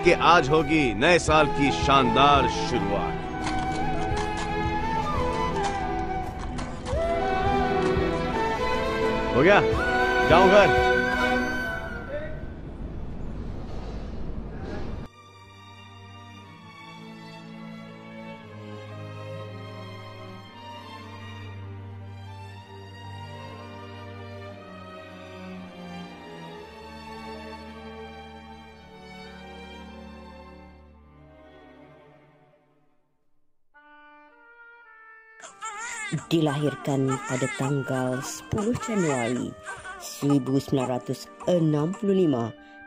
कि आज होगी नए साल की शानदार शुरुआत। हो गया, जाऊं घर। Dilahirkan pada tanggal 10 Januari 1965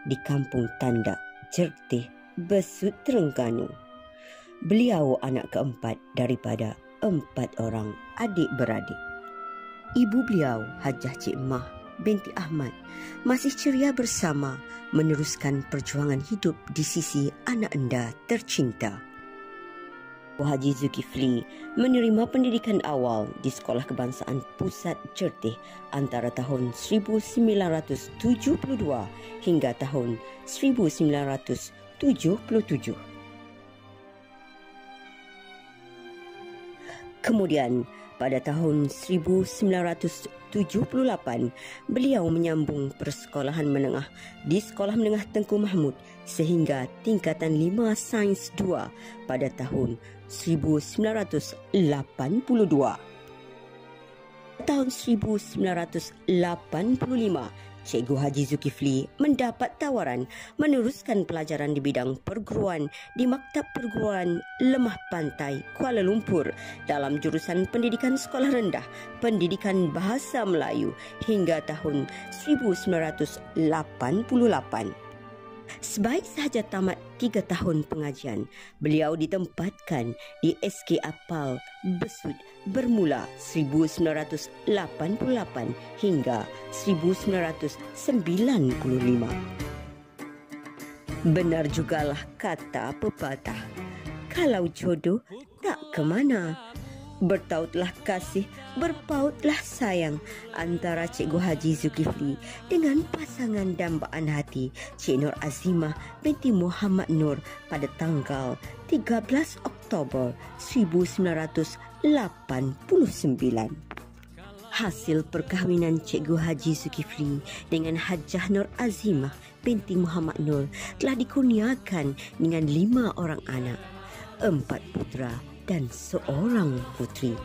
di Kampung Tandak, Jertih, Besut, Terengganu. Beliau anak keempat daripada 4 orang adik-beradik. Ibu beliau, Hajah Cik Mah binti Ahmad, masih ceria bersama meneruskan perjuangan hidup di sisi anak anda tercinta. Haji Zulkifli menerima pendidikan awal di Sekolah Kebangsaan Pusat Jertih antara tahun 1972 hingga tahun 1977. Kemudian pada tahun 1978 beliau menyambung persekolahan menengah di Sekolah Menengah Tengku Mahmud sehingga tingkatan 5 Sains 2 pada tahun 1982. Tahun 1985, Cikgu Haji Zulkifli mendapat tawaran meneruskan pelajaran di bidang perguruan di Maktab Perguruan Lemah Pantai, Kuala Lumpur dalam jurusan Pendidikan Sekolah Rendah Pendidikan Bahasa Melayu hingga tahun 1988. Sebaik sahaja tamat 3 tahun pengajian, beliau ditempatkan di SK Apal Besut bermula 1988 hingga 1995. Benar jugalah kata pepatah, kalau jodoh tak kemana. Bertautlah kasih, berpautlah sayang antara Cikgu Haji Zulkifli dengan pasangan dambaan hati Cik Nur Azimah binti Muhammad Nur pada tanggal 13 Oktober 1989. Hasil perkahwinan Cikgu Haji Zulkifli dengan Hajah Nur Azimah binti Muhammad Nur telah dikurniakan dengan 5 orang anak, 4 putera dan 1 putri.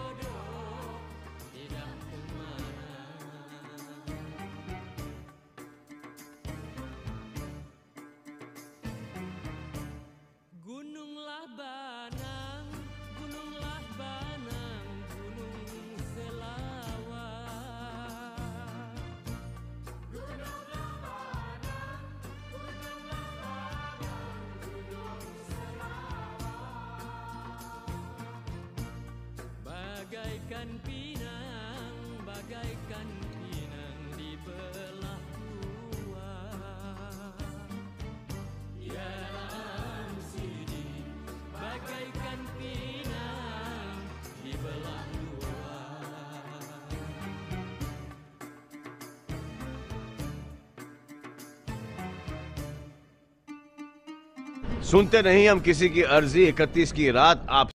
Gununglah Banang, gununglah Banang, gunung Selawat. Gununglah Banang, gununglah Banang, gunung bagaikan pinang, bagaikan pinang dibelah dua. Ya Sidi, bagaikan pinang dibelah dua. सुनते नहीं हम किसी की अर्जी 31 की रात आप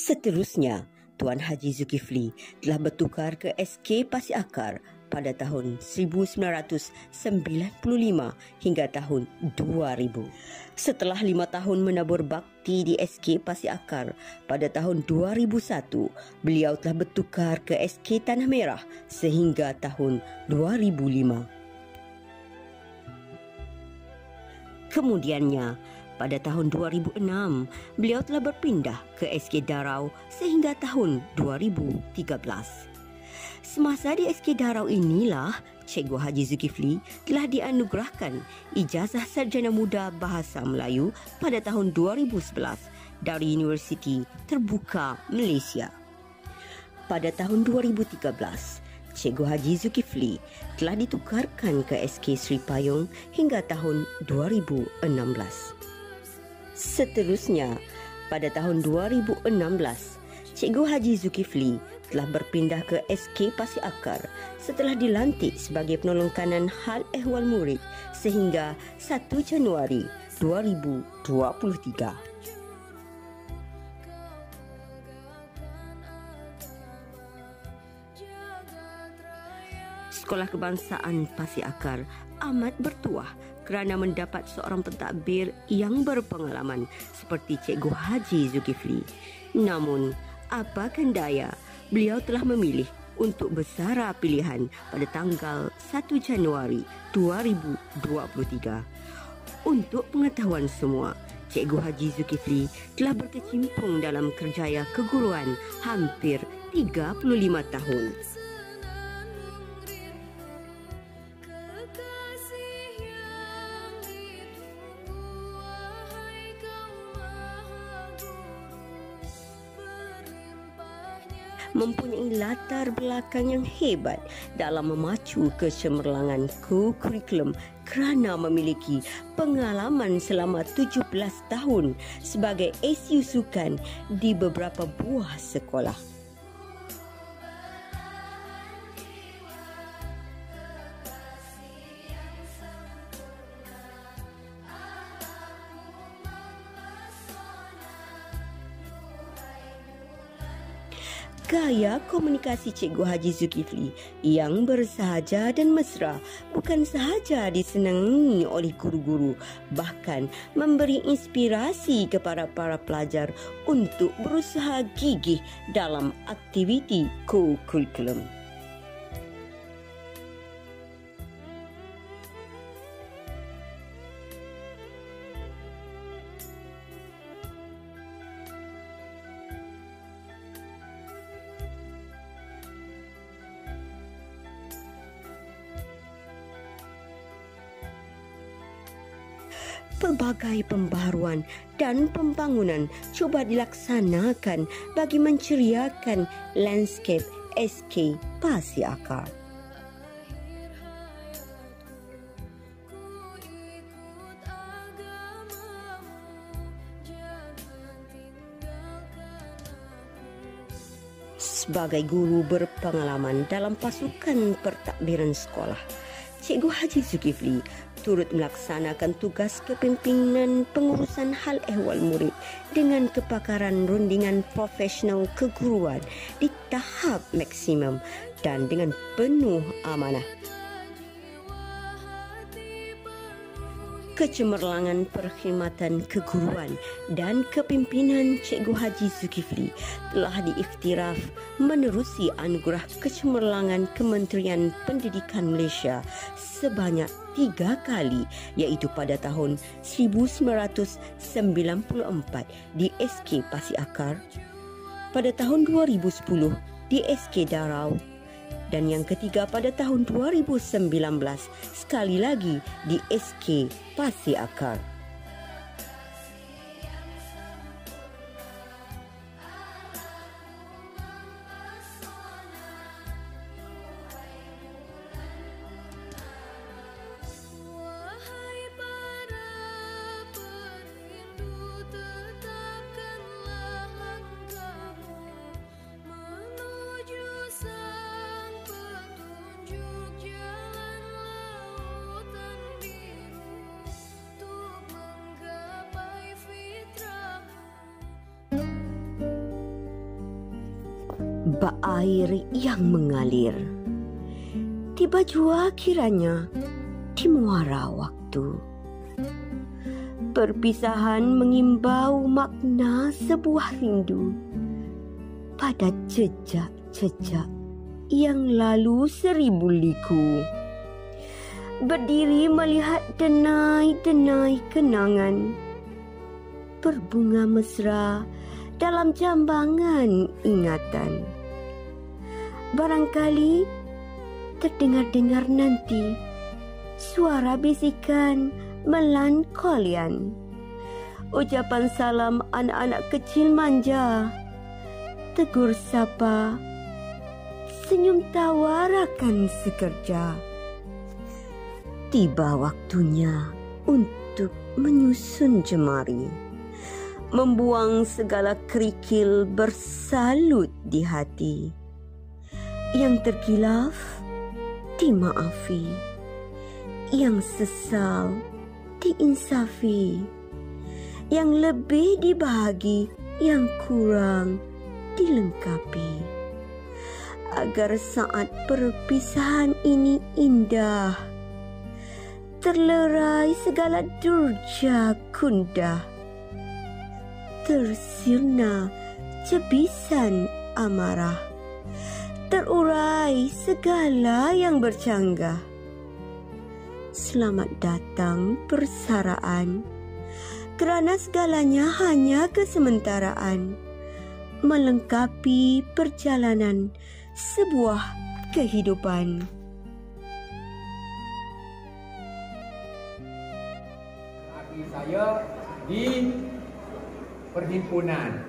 Seterusnya, Tuan Haji Zulkifli telah bertukar ke SK Pasir Akar pada tahun 1995 hingga tahun 2000. Setelah 5 tahun menabur bakti di SK Pasir Akar, pada tahun 2001, beliau telah bertukar ke SK Tanah Merah sehingga tahun 2005. Kemudiannya, pada tahun 2006, beliau telah berpindah ke SK Darau sehingga tahun 2013. Semasa di SK Darau inilah, Cikgu Haji Zulkifli telah dianugerahkan ijazah sarjana muda Bahasa Melayu pada tahun 2011 dari Universiti Terbuka Malaysia. Pada tahun 2013, Cikgu Haji Zulkifli telah ditukarkan ke SK Sri Payung hingga tahun 2016. Seterusnya, pada tahun 2016, Cikgu Haji Zulkifli telah berpindah ke SK Pasir Akar setelah dilantik sebagai penolong kanan hal ehwal murid sehingga 1 Januari 2023. Sekolah Kebangsaan Pasir Akar amat bertuah kerana mendapat seorang pentadbir yang berpengalaman seperti Cikgu Haji Zulkifli. Namun, apakan daya, beliau telah memilih untuk bersara pilihan pada tanggal 1 Januari 2023. Untuk pengetahuan semua, Cikgu Haji Zulkifli telah berkecimpung dalam kerjaya keguruan hampir 35 tahun. Mempunyai latar belakang yang hebat dalam memacu kecemerlangan kurikulum kerana memiliki pengalaman selama 17 tahun sebagai SU Sukan di beberapa buah sekolah. Gaya komunikasi Cikgu Haji Zulkifli yang bersahaja dan mesra bukan sahaja disenangi oleh guru-guru, bahkan memberi inspirasi kepada para pelajar untuk berusaha gigih dalam aktiviti kurikulum. Pelbagai pembaharuan dan pembangunan cuba dilaksanakan bagi menceriakan landscape SK Pasir Akar. Sebagai guru berpengalaman dalam pasukan pertadbiran sekolah, Cikgu Haji Zulkifli turut melaksanakan tugas kepimpinan pengurusan hal ehwal murid dengan kepakaran rundingan profesional keguruan di tahap maksimum dan dengan penuh amanah. Kecemerlangan perkhidmatan keguruan dan kepimpinan Cikgu Haji Zulkifli telah diiktiraf menerusi anugerah kecemerlangan Kementerian Pendidikan Malaysia sebanyak 3 kali, iaitu pada tahun 1994 di SK Pasir Akar, pada tahun 2010 di SK Darau, dan yang ketiga pada tahun 2019 sekali lagi di SK Pasir Akar. bak air yang mengalir. Tiba jua kiranya di muara waktu. Perpisahan mengimbau makna sebuah rindu pada jejak-jejak yang lalu 1000 liku. Berdiri melihat denai-denai kenangan berbunga mesra dalam jambangan ingatan. Barangkali terdengar-dengar nanti suara bisikan melankolian, ucapan salam anak-anak kecil manja, tegur sapa, senyum tawarakan sekerja. Tiba waktunya untuk menyusun jemari, membuang segala kerikil bersalut di hati. Yang terkilaf dimaafi, yang sesal diinsafi, yang lebih dibahagi, yang kurang dilengkapi, agar saat perpisahan ini indah, terlerai segala durja kundah, tersirna cebisan amarah, terurai segala yang bercanggah. Selamat datang persaraan, kerana segalanya hanya kesementaraan, melengkapi perjalanan sebuah kehidupan. Arti saya di perhimpunan.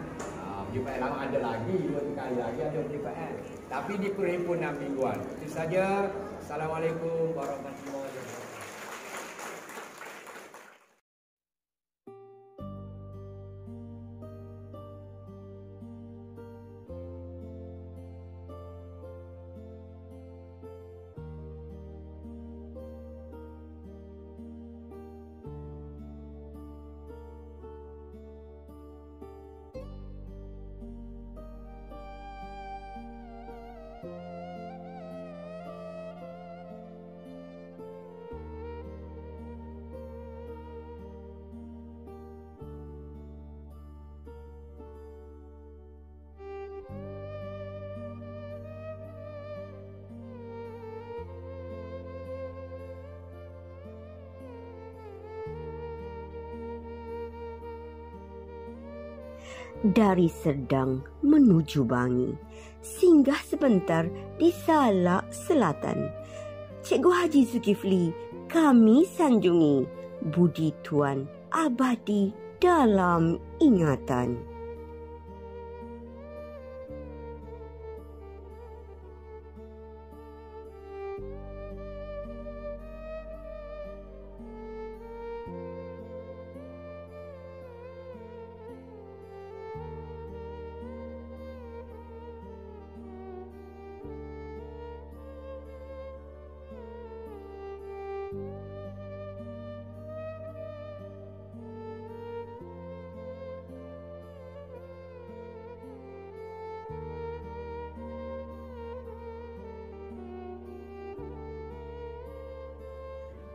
Perjumpaan lama ada lagi, 2 kali lagi ada perjumpaan. Tapi di perhimpunan mingguan. Itu saja. Assalamualaikum warahmatullahi wabarakatuh. Dari Serdang menuju Bangi, singgah sebentar di Salak Selatan. Cikgu Haji Zulkifli kami sanjungi, budi tuan abadi dalam ingatan.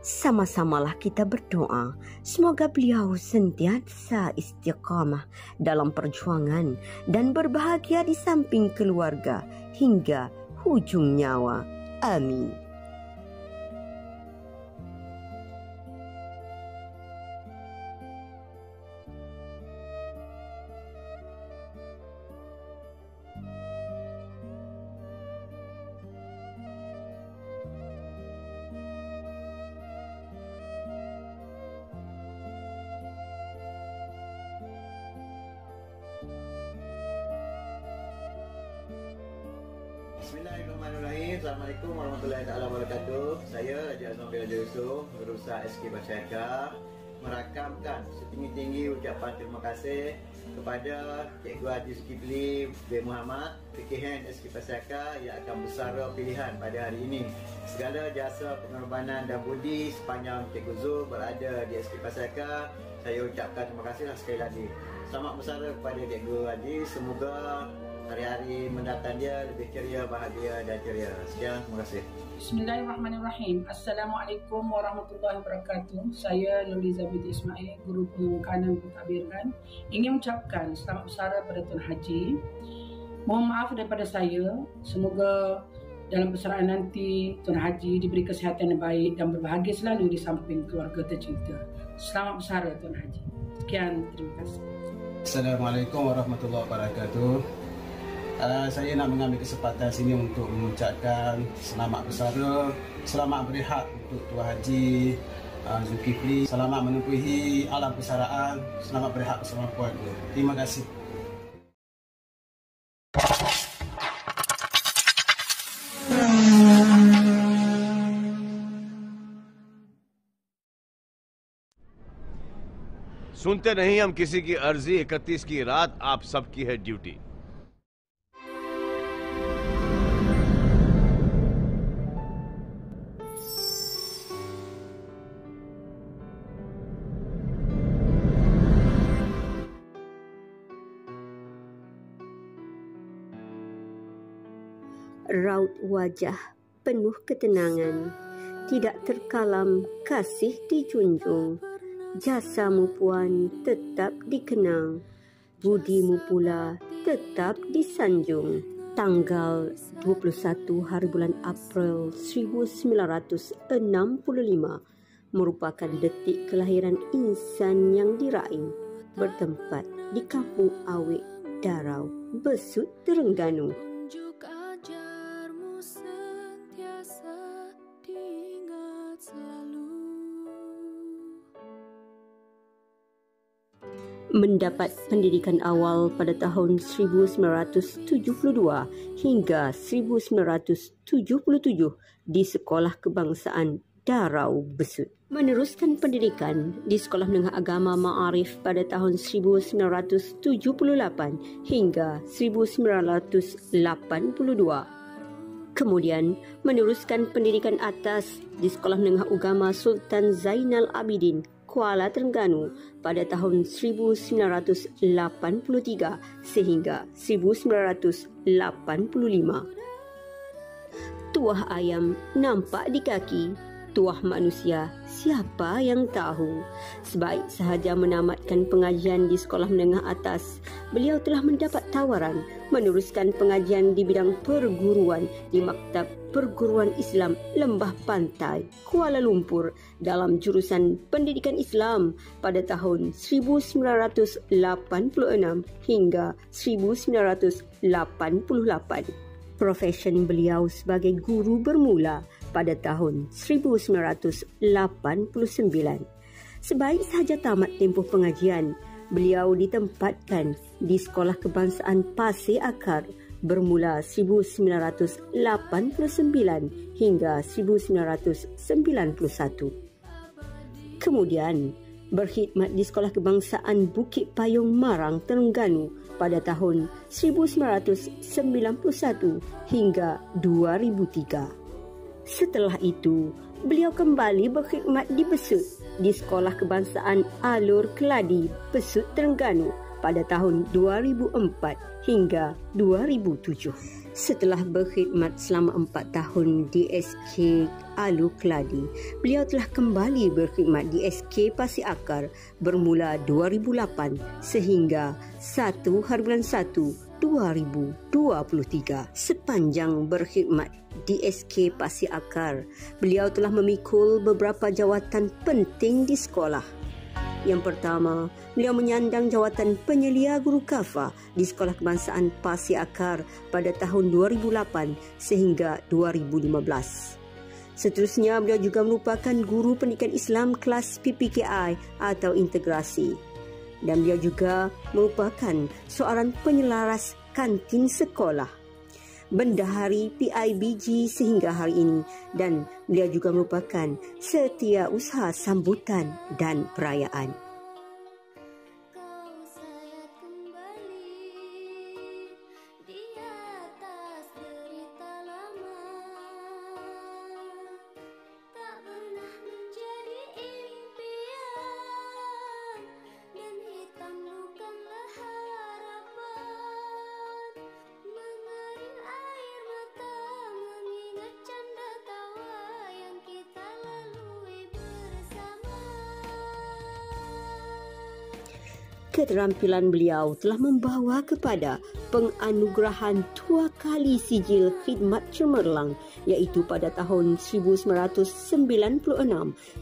Sama-samalah kita berdoa semoga beliau sentiasa istiqamah dalam perjuangan dan berbahagia di samping keluarga hingga hujung nyawa. Amin. Bismillahirrahmanirrahim. Assalamualaikum warahmatullahi wabarakatuh. Saya Raja Azman bin Raja Yusof, Berusaha SK Masyarakat, merakamkan setinggi-tinggi ucapan terima kasih kepada Cikgu Haji Zulkifli bin Muhammad, PKN SK Masyarakat yang akan bersara pilihan pada hari ini. Segala jasa pengorbanan dan budi sepanjang Cikgu Zul berada di SK Masyarakat, saya ucapkan terima kasih sekali lagi. selamat bersara kepada Cikgu Haji. Semoga hari-hari mendatang dia lebih ceria, bahagia dan ceria. Sekian, terima kasih. Bismillahirrahmanirrahim. Assalamualaikum warahmatullahi wabarakatuh. Saya Nurliza binti Ismail, Guru Pengkanan Pentadbiran, ingin mengucapkan selamat bersara pada Tuan Haji. Mohon maaf daripada saya. Semoga dalam persaraan nanti Tuan Haji diberi kesihatan yang baik dan berbahagia selalu di samping keluarga tercinta. Selamat bersara Tuan Haji. Sekian, terima kasih. Assalamualaikum warahmatullahi wabarakatuh. Saya nak mengambil kesempatan sini untuk mengucapkan selamat bersara, selamat berehat untuk Tuan Haji Zulkifli. Selamat menempuhi alam persaraan, selamat berehat bersama keluarga. Terima kasih. सुनते नहीं हम किसी की अर्जी, 31 की रात आप सबकी है duty. Raut wajah penuh ketenangan, tidak terkalam kasih dijunjung. Jasamu puan tetap dikenang, budimu pula tetap disanjung. Tanggal 21 hari bulan April 1965 merupakan detik kelahiran insan yang diraih, bertempat di Kampung Awek, Darau, Besut, Terengganu. Tunjuk ajarmu sentiasa diingat selalu. Mendapat pendidikan awal pada tahun 1972 hingga 1977 di Sekolah Kebangsaan Darau, Besut. Meneruskan pendidikan di Sekolah Menengah Agama Ma'arif pada tahun 1978 hingga 1982. Kemudian meneruskan pendidikan atas di Sekolah Menengah Agama Sultan Zainal Abidin, Kuala Terengganu pada tahun 1983 sehingga 1985. Tuah ayam nampak di kaki, tuah manusia siapa yang tahu. Sebaik sahaja menamatkan pengajian di sekolah menengah atas, beliau telah mendapat tawaran meneruskan pengajian di bidang perguruan di Maktab Perguruan Islam Lembah Pantai, Kuala Lumpur dalam jurusan Pendidikan Islam pada tahun 1986 hingga 1988. Profesi beliau sebagai guru bermula pada tahun 1989. Sebaik sahaja tamat tempoh pengajian, beliau ditempatkan di Sekolah Kebangsaan Pasir Akar bermula 1989 hingga 1991. Kemudian berkhidmat di Sekolah Kebangsaan Bukit Payung Marang, Terengganu pada tahun 1991 hingga 2003. Setelah itu, beliau kembali berkhidmat di Besut di Sekolah Kebangsaan Alur Keladi, Besut, Terengganu pada tahun 2004 hingga 2007. Setelah berkhidmat selama 4 tahun di SK Alur Keladi, beliau telah kembali berkhidmat di SK Pasir Akar bermula 2008 sehingga 1/1/2023. Sepanjang berkhidmat di SK Pasir Akar, beliau telah memikul beberapa jawatan penting di sekolah. Yang pertama, beliau menyandang jawatan penyelia guru kafa di Sekolah Kebangsaan Pasir Akar pada tahun 2008 sehingga 2015. Seterusnya, beliau juga merupakan guru pendidikan Islam kelas PPKI atau integrasi. Dan beliau juga merupakan seorang penyelaras kantin sekolah, bendahari PIBG sehingga hari ini, dan beliau juga merupakan setiausaha sambutan dan perayaan. Dan hitam bukanlah keterampilan beliau telah membawa kepada penganugerahan 2 kali sijil khidmat cemerlang, iaitu pada tahun 1996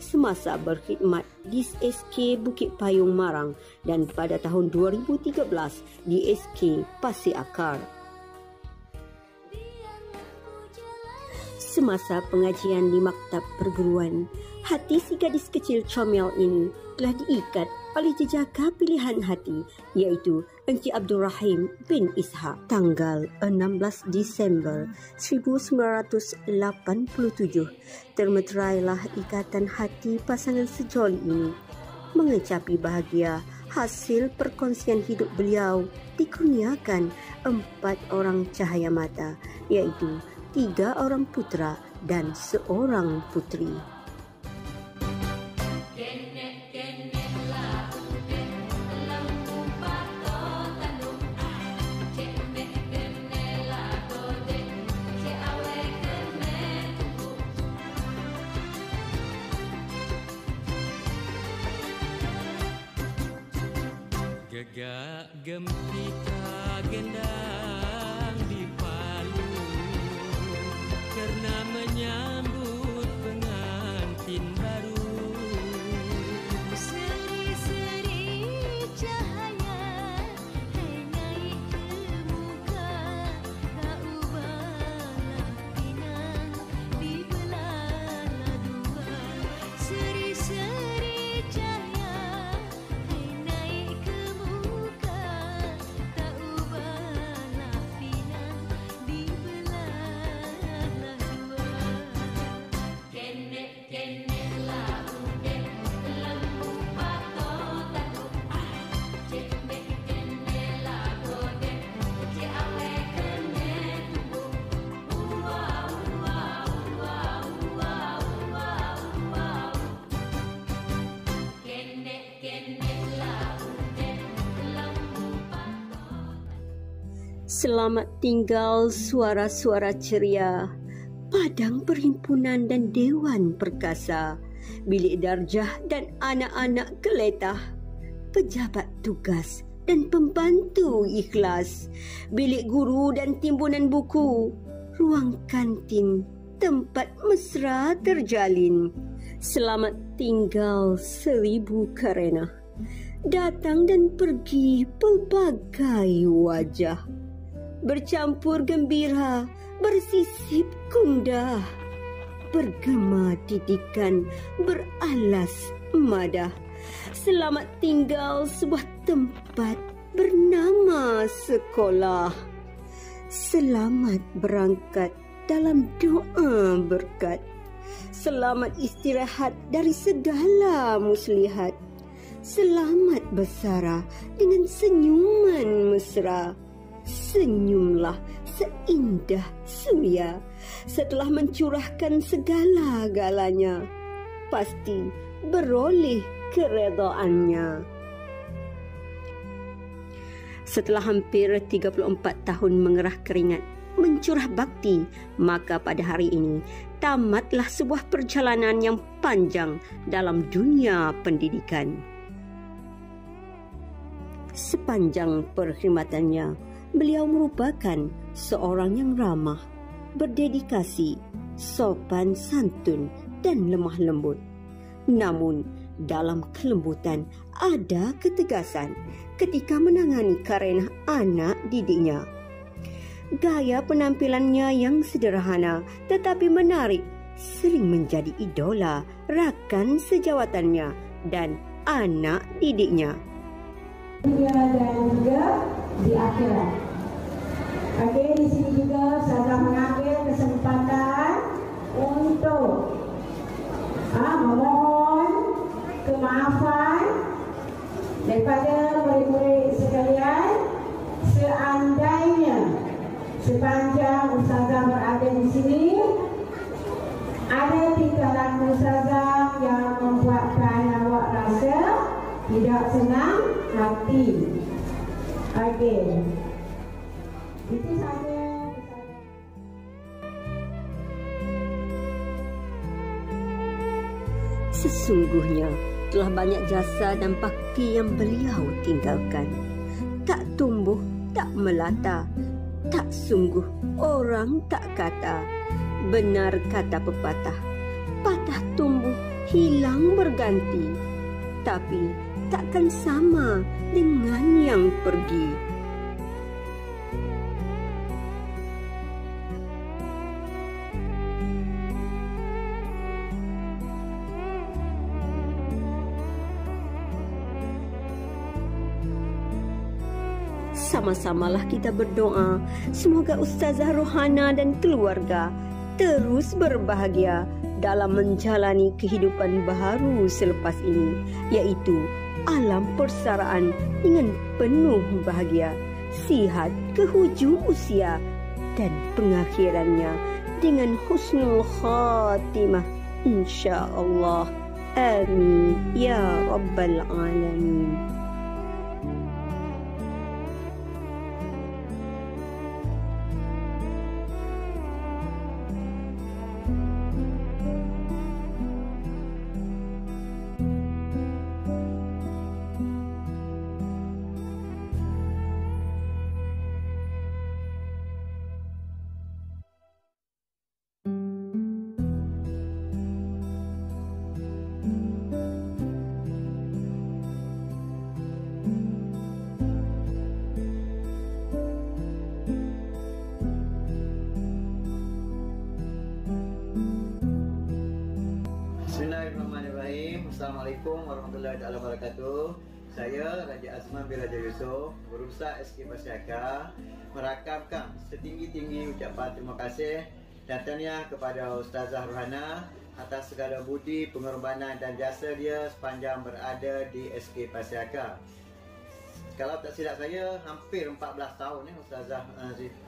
semasa berkhidmat di SK Bukit Payung Marang dan pada tahun 2013 di SK Pasir Akar. Semasa pengajian di maktab perguruan, hati si gadis kecil comel ini telah diikat oleh jejaka pilihan hati, iaitu Encik Abdul Rahim bin Ishaq. Tanggal 16 Disember 1987, termeterailah ikatan hati pasangan sejoli ini. Mengecapi bahagia hasil perkongsian hidup beliau dikurniakan 4 orang cahaya mata, iaitu 3 orang putera dan 1 puteri. Gegak gempita gendang di Palu karena menyambut pengantin baru. Seri-seri cahaya naik ke muka, tak ubahlah pinang dibelah dua. Seri-seri cahaya naik ke muka, tak ubahlah pinang dibelah dua. Kenek-kenek lagu dek lembu pato tanduk, kenek-kenek lagu dek ke awe kenek tubuh. Wow wow wow wow wow wow. Kenek-kenek lagu dek lembu pato. Selamat tinggal suara-suara ceria, padang perhimpunan dan dewan perkasa, bilik darjah dan anak-anak geletah, pejabat tugas dan pembantu ikhlas, bilik guru dan timbunan buku, ruang kantin, tempat mesra terjalin. Selamat tinggal 1000 karena, datang dan pergi pelbagai wajah, bercampur gembira, bersisip gundah, bergema didikan, beralas madah. Selamat tinggal sebuah tempat bernama sekolah. Selamat berangkat dalam doa berkat. Selamat istirahat dari segala muslihat. Selamat bersara dengan senyuman mesra. Senyumlah seindah surya setelah mencurahkan segala-galanya, pasti beroleh keredaannya. Setelah hampir 34 tahun mengerah keringat, mencurah bakti, maka pada hari ini tamatlah sebuah perjalanan yang panjang dalam dunia pendidikan. Sepanjang perkhidmatannya, beliau merupakan seorang yang ramah, berdedikasi, sopan santun dan lemah lembut. Namun, dalam kelembutan ada ketegasan ketika menangani karenah anak didiknya. Gaya penampilannya yang sederhana tetapi menarik sering menjadi idola rakan sejawatannya dan anak didiknya. Dunia dan juga di akhirat. Okey, di sini juga saya mengambil kesempatan untuk memohon kemaafan daripada murid-murid sekalian. Seandainya sepanjang ustazah berada di sini ada tingkahkan ustazah yang membuatkan awak rasa tidak senang hati. Okey, itu saja. Sesungguhnya teruslah banyak jasa dan bakti yang beliau tinggalkan. Tak tumbuh, tak melata, tak sungguh orang tak kata. Benar kata pepatah, patah tumbuh, hilang berganti. Tapi takkan sama dengan yang pergi. Sama-samalah kita berdoa semoga Ustazah Rohana dan keluarga terus berbahagia dalam menjalani kehidupan baru selepas ini, iaitu alam persaraan dengan penuh bahagia, sihat ke hujung usia dan pengakhirannya dengan husnul khatimah insya-Allah. Amin ya rabbal alamin. Bismillahirrahmanirrahim. Assalamualaikum warahmatullahi wabarakatuh. Saya Raja Azman bin Raja Yusof, berusaha SK Pasyaka, merakamkan setinggi-tinggi ucapan terima kasih dan tahniah kepada Ustazah Rohana atas segala budi, pengorbanan dan jasa dia sepanjang berada di SK Pasyaka. Kalau tak silap saya, hampir 14 tahun Ustazah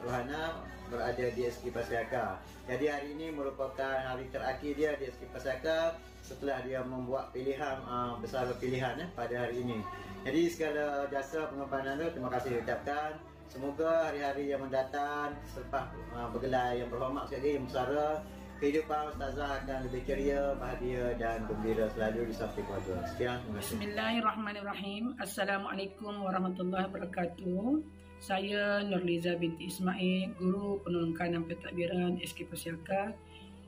Rohana berada di SK Pasyaka. Jadi hari ini merupakan hari terakhir dia di SK Pasyaka setelah dia membuat pilihan besar pilihan pada hari ini. Jadi segala jasa pengorbanan itu terima kasih ucapkan. Semoga hari-hari yang mendatang selepas bergelar yang berhormat sekali yang bersara, kehidupan Ustazah akan lebih ceria, bahagia dan gembira selalu di samping keluarga. Sekian, terima kasih. Bismillahirrahmanirrahim. Assalamualaikum warahmatullahi wabarakatuh. Saya Nurliza binti Ismail, Guru Penolong Kanan Pentadbiran SK Pasyaka,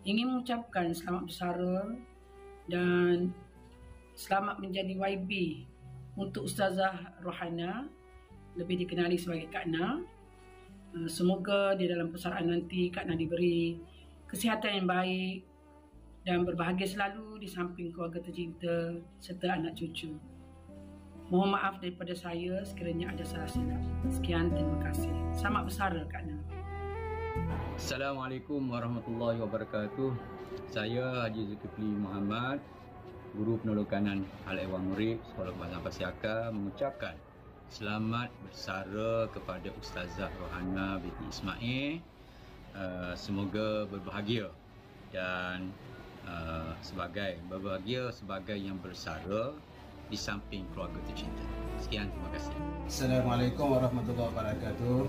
ingin mengucapkan selamat bersara dan selamat menjadi YB untuk Ustazah Rohana, lebih dikenali sebagai Kak Na. Semoga di dalam persaraan nanti Kak Na diberi kesihatan yang baik dan berbahagia selalu di samping keluarga tercinta serta anak cucu. Mohon maaf daripada saya sekiranya ada salah silap. Sekian, terima kasih. Selamat bersara Kak Na. Assalamualaikum warahmatullahi wabarakatuh. Saya Haji Zulkifli Muhammad, Guru Penolong Kanan Al-Ehwal Murid Sekolah Bahasa Pasyaka, mengucapkan selamat bersara kepada Ustazah Rohana binti Ismail. Semoga berbahagia dan berbahagia sebagai yang bersara di samping keluarga tercinta. Sekian, terima kasih. Assalamualaikum warahmatullahi wabarakatuh.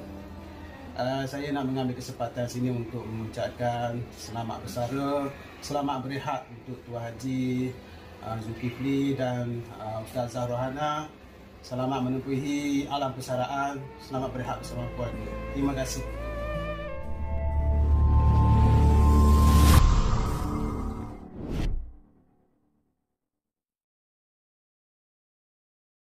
Saya nak mengambil kesempatan sini untuk mengucapkan selamat bersara, selamat berehat untuk Tuan Haji Zulkifli dan Ustazah Rohana. Selamat menempuhi alam persaraan, selamat berehat bersama keluarga. Terima kasih.